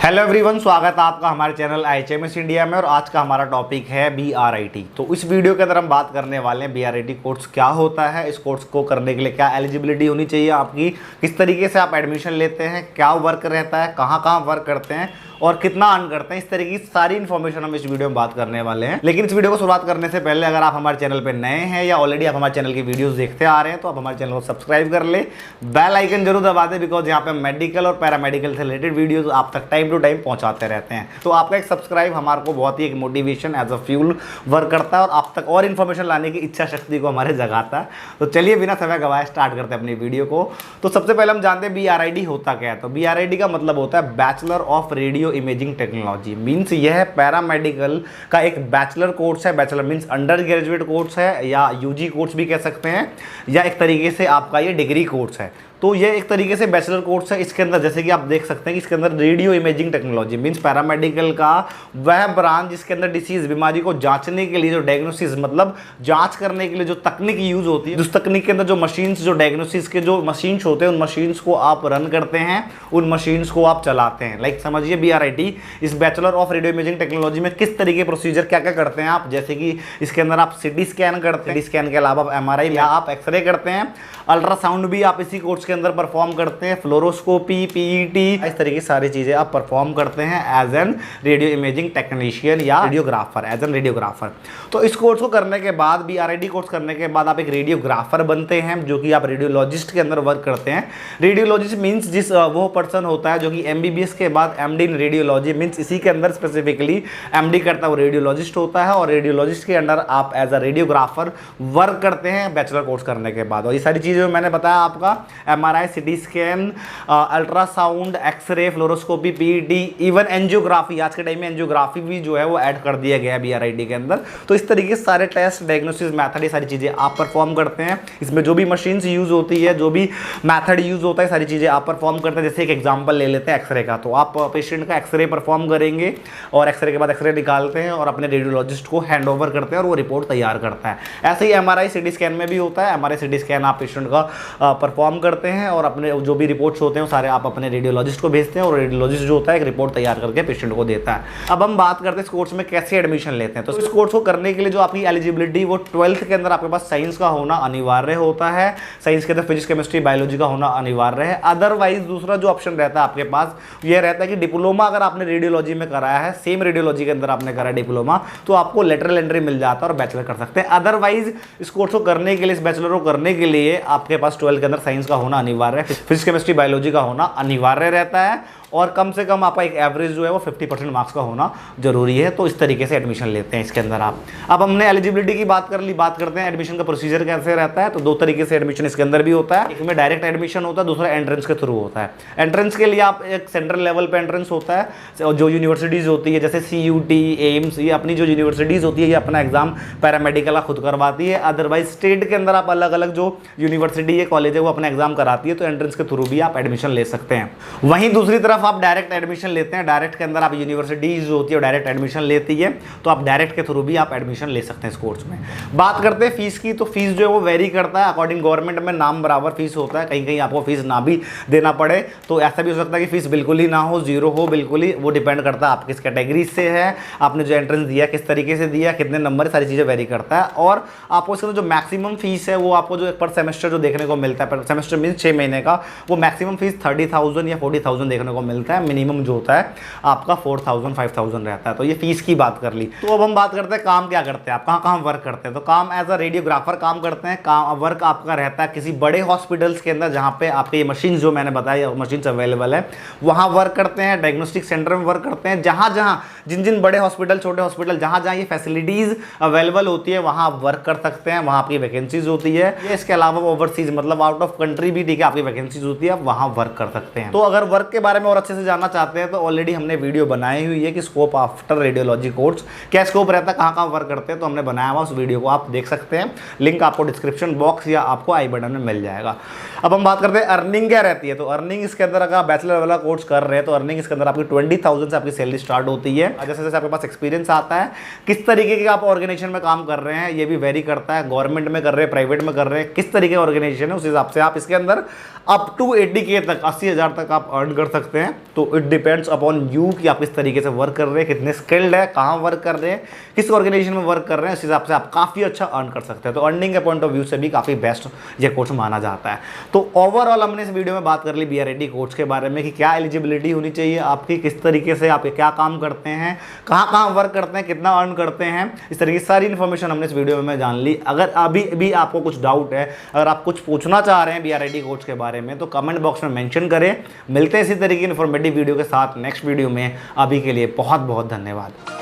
Hello everyone, स्वागत है आपका हमारे चैनल IHMS इंडिया में। और आज का हमारा टॉपिक है BRIT। तो इस वीडियो के अंदर हम बात करने वाले हैं BRIT कोर्स क्या होता है, इस कोर्स को करने के लिए क्या एलिजिबिलिटी होनी चाहिए आपकी, किस तरीके से आप एडमिशन लेते हैं, क्या वर्क रहता है, कहाँ कहाँ वर्क करते हैं और कितना अर्न करते हैं, इस तरीके की सारी इन्फॉर्मेशन हम इस वीडियो में बात करने वाले हैं। लेकिन इस वीडियो को शुरुआत करने से पहले अगर आप हमारे चैनल पर नए हैं या ऑलरेडी आप हमारे चैनल की वीडियोस देखते आ रहे हैं तो आप हमारे चैनल को सब्सक्राइब कर ले, बेल आइकन जरूर दबा दें, बिकॉज यहाँ पे मेडिकल और पैरामेडिकल से रिलेटेड वीडियोस आप तक टाइम टू टाइम पहुंचाते रहते हैं। तो आपका एक सब्सक्राइब हमारे को बहुत ही एक motivation as a fuel work करता है और आप तक और इन्फॉर्मेशन लाने की इच्छा शक्ति को हमारे जगाता है। तो चलिए बिना समय गवाए स्टार्ट करते हैं अपनी वीडियो को। तो सबसे पहले हम जानते हैं BRIT होता क्या है। तो BRIT का मतलब होता है bachelor of radio imaging technology. Means यह पैरामेडिकल का एक बैचलर कोर्स है। Bachelor means under graduate course है या UG कोर्स भी कह सकते हैं, या एक तरीके से आपका ये डिग्री कोर्स है। तो ये एक तरीके से बैचलर कोर्स है। इसके अंदर जैसे कि आप देख सकते हैं कि इसके अंदर radio imaging technology means paramedical का वह ब्रांच जिसके अंदर डिसीज बीमारी को जांचने के लिए जो डायग्नोसिस मतलब जांच करने के लिए जो तकनीक यूज होती है, उस तकनीक के अंदर जो मशीन्स जो डायग्नोसिस के जो मशीन्स होते हैं उन मशीन्स को आप रन करते हैं, उन मशीन्स को आप चलाते हैं। लाइक समझिए BRIT इस bachelor of radio imaging technology में किस तरीके प्रोसीजर क्या क्या करते हैं आप, जैसे कि इसके अंदर आप CT स्कैन करते हैं, CT स्कैन के अलावा आप MRI या आप एक्सरे करते हैं, अल्ट्रासाउंड भी आप इसी कोर्स के अंदर परफॉर्म करते हैं, फ्लोरोस्कोपी, PET, इस तरह की सारी चीजें आप परफॉर्म करते हैं as an radio imaging technician या रेडियोग्राफर, एज एन रेडियोग्राफर। तो इस कोर्स को करने के बाद BRIT कोर्स करने के बाद आप एक रेडियोग्राफर बनते हैं, जो कि आप रेडियोलॉजिस्ट के अंदर वर्क करते हैं। रेडियोलॉजिस्ट मीन्स जिस वो पर्सन होता है जो कि MBBS के बाद MD इन रेडियोलॉजी मीन्स इसी के अंदर स्पेसिफिकली MD करता है, वो रेडियोलॉजिस्ट होता है। और रेडियोलॉजिस्ट के अंडर आप एज अ रेडियोग्राफर वर्क करते हैं बैचलर कोर्स करने के बाद। और ये सारी चीजें मैंने बताया आपका MRI, CT scan, ultrasound, x-ray, fluoroscopy, PET, even angiography. आज के टाइम में एंजियोग्राफी भी जो है वो ऐड कर दिया गया है BRIT के अंदर। तो इस तरीके से सारे टेस्ट, डायग्नोसिस मेथड, ये सारी चीजें आप परफॉर्म करते हैं। इसमें जो भी मशीन्स यूज होती है, जो भी मेथड यूज होता है, सारी चीजें आप परफॉर्म करते हैं। जैसे एक एग्जांपल ले लेते हैं एक्सरे का, तो आप पेशेंट का एक्सरे परफॉर्म करेंगे और एक्सरे के बाद एक्सरे निकालते हैं और अपने रेडियोलॉजिस्ट को हैंड ओवर करते हैं और वो रिपोर्ट तैयार करता है। ऐसे ही MRI, CT स्कैन में भी होता है। MRI, CT स्कैन आप पेशेंट का परफॉर्म करते हैं और अपने जो भी रिपोर्ट्स होते हैं वो सारे आप अपने रेडियोलॉजिस्ट को भेजते हैं और रेडियोलॉजिस्ट जो होता है एक रिपोर्ट तैयार करके पेशेंट को देता है। अब हम बात करते हैं इस कोर्स में कैसे एडमिशन लेते हैं। तो इस कोर्स को करने के लिए जो आपकी एलिजिबिलिटी वो 12th के अंदर आपके पास साइंस का होना अनिवार्य होता है। साइंस के अंदर फिजिक्स, केमिस्ट्री, बायोलॉजी का होना अनिवार्य है। अदरवाइज दूसरा जो ऑप्शन रहता है आपके पास यह रहता है कि डिप्लोमा अगर आपने रेडियोलॉजी में कराया है, सेम रेडियोलॉजी के अंदर आपने करा डिप्लोमा, तो आपको लेटरल एंट्री मिल जाता है और बैचलर कर सकते हैं। अदरवाइज इस कोर्स को करने के लिए, इस बैचलर को करने के लिए आपके पास 12 के अंदर साइंस का होना अनिवार्य है, फिजिक्स, केमिस्ट्री, बायोलॉजी का होना अनिवार्य रहता है और कम से कम आपका एक एवरेज जो है वो 50% मार्क्स का होना जरूरी है। तो इस तरीके से एडमिशन लेते हैं इसके अंदर आप। अब हमने एलिजिबिलिटी की बात कर ली, बात करते हैं एडमिशन का प्रोसीजर कैसे रहता है। तो दो तरीके से एडमिशन इसके अंदर भी होता है, एक में डायरेक्ट एडमिशन होता है, दूसरा एंट्रेंस के थ्रू होता है। एंट्रेंस के लिए आप एक सेंट्रल लेवल पे एंट्रेंस होता है, जो यूनिवर्सिटीज होती है जैसे CUT, एम्स, ये अपनी जो यूनिवर्सिटीज होती है ये अपना एग्जाम पैरामेडिकल का खुद करवाती है। अदरवाइज स्टेट के अंदर आप अलग अलग जो यूनिवर्सिटी है, कॉलेज है, वो अपना एग्जाम कराती है, तो एंट्रेंस के थ्रू भी आप एडमिशन ले सकते हैं। वहीं दूसरी तरफ आप डायरेक्ट एडमिशन लेते हैं। डायरेक्ट के अंदर आप यूनिवर्सिटीज जो होती है डायरेक्ट एडमिशन लेती है, तो आप डायरेक्ट के थ्रू भी आप एडमिशन ले सकते हैं इस कोर्स में। बात करते हैं फीस की, तो फीस जो है वो वेरी करता है अकॉर्डिंग गवर्नमेंट में नाम बराबर फीस होता है। कहीं कहीं आपको फीस ना भी देना पड़े, तो ऐसा भी हो सकता है कि फीस बिल्कुल ही ना हो, जीरो हो बिल्कुल ही, वो डिपेंड करता है आप किस कैटेगरी से है, आपने जो एंट्रेंस दिया किस तरीके से दिया, कितने नंबर, सारी चीज़ें वेरी करता है। और आपको इसका जो मैक्सिमम फीस है वो आपको जो पर सेमेस्टर जो देखने को मिलता है, पर सेमेस्टर मीन्स 6 महीने का, वो मैक्सिमम फीस 30,000 या 40,000 देखने को मिलता है। मिनिमम जो होता है आपका 4,000 5,000 रहता है। तो ये फीस की बात कर ली। तो अब हम बात करते हैं काम क्या करते हैं, आप कहाँ कहाँ वर्क करते हैं। तो काम एज अ रेडियोग्राफर काम करते हैं। काम वर्क आपका रहता है किसी बड़े हॉस्पिटल्स के अंदर जहाँ पे आपके ये मशीन जो मैंने बताया मशीन अवेलेबल है वहाँ वर्क करते हैं। डायग्नोस्टिक सेंटर में वर्क करते हैं। जहाँ जहाँ जिन बड़े हॉस्पिटल, छोटे हॉस्पिटल, जहाँ जहाँ ये फैसिलिटीज अवेलेबल होती है वहाँ आप वर्क कर सकते हैं, वहाँ आपकी वैकेंसीज होती है। ये इसके अलावा ओवरसीज मतलब आउट ऑफ कंट्री भी ठीक है आपकी वैकेंसीज होती है, आप वहाँ वर्क कर सकते हैं। तो अगर वर्क के बारे में और अच्छे से जानना चाहते हैं तो ऑलरेडी हमने वीडियो बनाई हुई है कि स्कोप आफ्टर रेडियोलॉजी कोर्स क्या स्कोप रहता है, कहाँ कहाँ वर्क करते हैं, तो हमने बनाया हुआ उस वीडियो को आप देख सकते हैं। लिंक आपको डिस्क्रिप्शन बॉक्स या आपको आई बटन में मिल जाएगा। अब हम बात करते हैं अर्निंग क्या रहती है। तो अर्निंग इसके अंदर अगर आप बैचलर वाला कोर्स कर रहे हैं तो अर्निंग इसके अंदर आपकी 20,000 से आपकी सैलरी स्टार्ट होती है। जैसे जैसे आपके पास एक्सपीरियंस आता है, किस तरीके के आप ऑर्गेनाइजेशन में काम कर रहे हैं ये भी वेरी करता है। गवर्नमेंट में कर रहे हैं, प्राइवेट में कर रहे हैं, किस तरीके का ऑर्गेनाइजेशन है उस हिसाब से आप इसके अंदर अप टू 80K तक, 80,000 तक आप अर्न कर सकते हैं। हैं, तो इट डिपेंड्स अपॉन यू कि आप किस तरीके से वर्क कर रहे हैं, कितने स्किल्ड है, कहाँ वर्क कर रहे हैं, किस ऑर्गेनाइजेशन में वर्क कर रहे हैं, उस हिसाब से आप काफ़ी अच्छा अर्न कर सकते हैं। तो अर्निंग के पॉइंट ऑफ व्यू से भी काफ़ी बेस्ट ये कोर्स माना जाता है। तो ओवरऑल हमने इस वीडियो में बात कर ली BRIT कोर्स के बारे में कि क्या एलिजिबिलिटी होनी चाहिए आपकी, किस तरीके से आप क्या काम करते हैं, कहाँ कहाँ वर्क करते हैं, कितना अर्न करते हैं, इस तरीके की सारी इन्फॉर्मेशन हमने इस वीडियो में जान ली। अगर अभी भी आपको कुछ डाउट है, अगर आप कुछ पूछना चाह रहे हैं BRIT कोर्स के बारे में, तो कमेंट बॉक्स में मेंशन करें। मिलते हैं इसी तरीके की इन्फॉर्मेटिव वीडियो के साथ नेक्स्ट वीडियो में। अभी के लिए बहुत बहुत धन्यवाद।